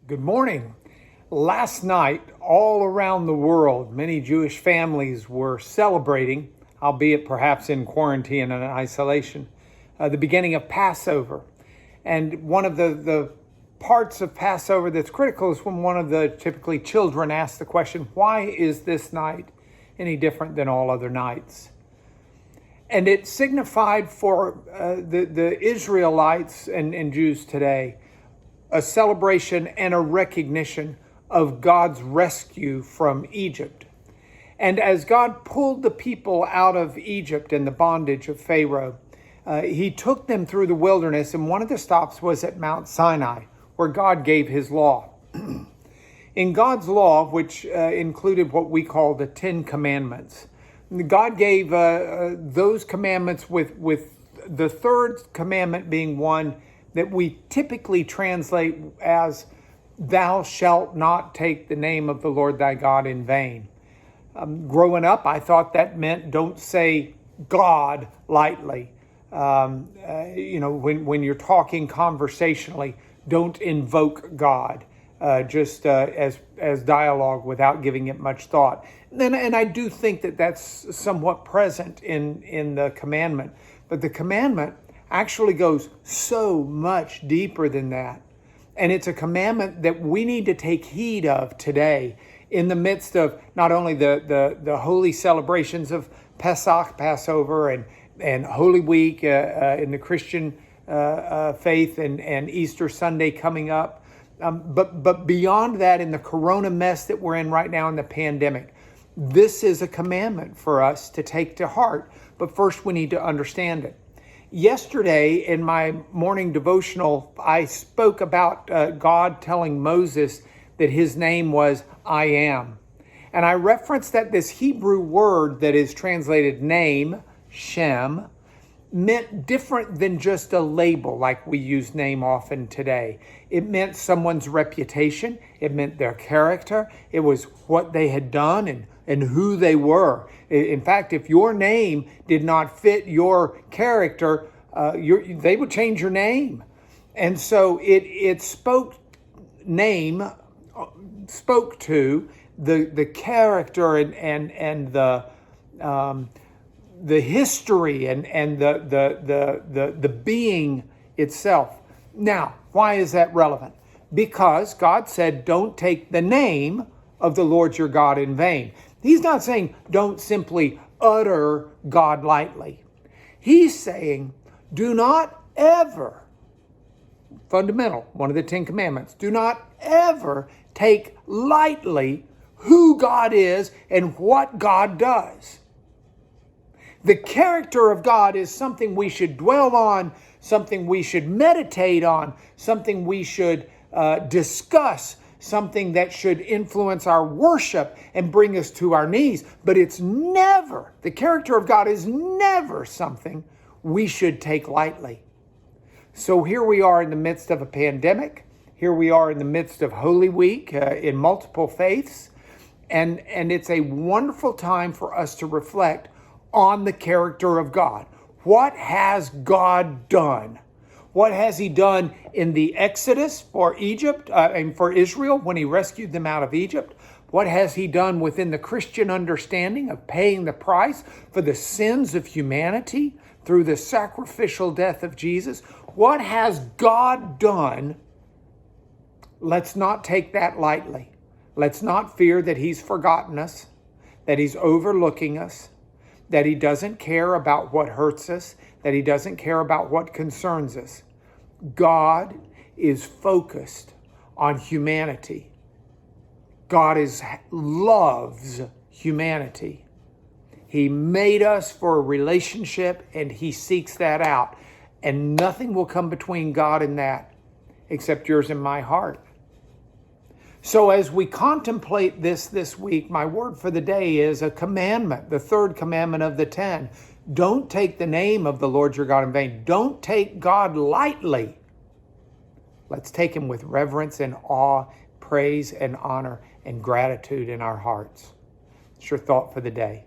Good morning. Last night, all around the world, many Jewish families were celebrating, albeit perhaps in quarantine and isolation, the beginning of Passover. And one of the parts of Passover that's critical is when one of the typically children asks the question, why is this night any different than all other nights? And it signified for the Israelites and Jews today a celebration and a recognition of God's rescue from Egypt. And as God pulled the people out of Egypt and the bondage of Pharaoh, he took them through the wilderness, and one of the stops was at Mount Sinai, where God gave his law. In God's law, which included what we call the 10 Commandments, God gave those commandments with the third commandment being one that we typically translate as, thou shalt not take the name of the Lord thy God in vain. Growing up, I thought that meant don't say God lightly. When you're talking conversationally, don't invoke God just as dialogue without giving it much thought. And I do think that that's somewhat present in the commandment. But the commandment actually goes so much deeper than that. And it's a commandment that we need to take heed of today in the midst of not only the holy celebrations of Pesach, Passover, and Holy Week in the Christian faith, and Easter Sunday coming up, but beyond that, in the corona mess that we're in right now in the pandemic, this is a commandment for us to take to heart. But first, we need to understand it. Yesterday, in my morning devotional, I spoke about God telling Moses that his name was I Am. And I referenced that this Hebrew word that is translated name, Shem, meant different than just a label like we use name often today. It meant someone's reputation. It meant their character. It was what they had done and who they were. In fact, if your name did not fit your character, they would change your name. And so it spoke to the character and the history and the being itself. Now, why is that relevant? Because God said, don't take the name of the Lord your God in vain. He's not saying don't simply utter God lightly. He's saying do not ever, fundamental, one of the 10 Commandments, do not ever take lightly who God is and what God does. The character of God is something we should dwell on, something we should meditate on, something we should discuss, something that should influence our worship and bring us to our knees. But it's never, the character of God is never something we should take lightly. So here we are in the midst of a pandemic. Here we are in the midst of Holy Week in multiple faiths. And it's a wonderful time for us to reflect on the character of God. What has God done? What has he done in the Exodus for Egypt and for Israel when he rescued them out of Egypt? What has he done within the Christian understanding of paying the price for the sins of humanity through the sacrificial death of Jesus? What has God done? Let's not take that lightly. Let's not fear that he's forgotten us, that he's overlooking us, that he doesn't care about what hurts us, that he doesn't care about what concerns us. God is focused on humanity. God loves humanity. He made us for a relationship, and he seeks that out. And nothing will come between God and that except yours and my heart. So as we contemplate this week, my word for the day is a commandment, the third commandment of the 10. Don't take the name of the Lord your God in vain. Don't take God lightly. Let's take him with reverence and awe, praise and honor and gratitude in our hearts. It's your thought for the day.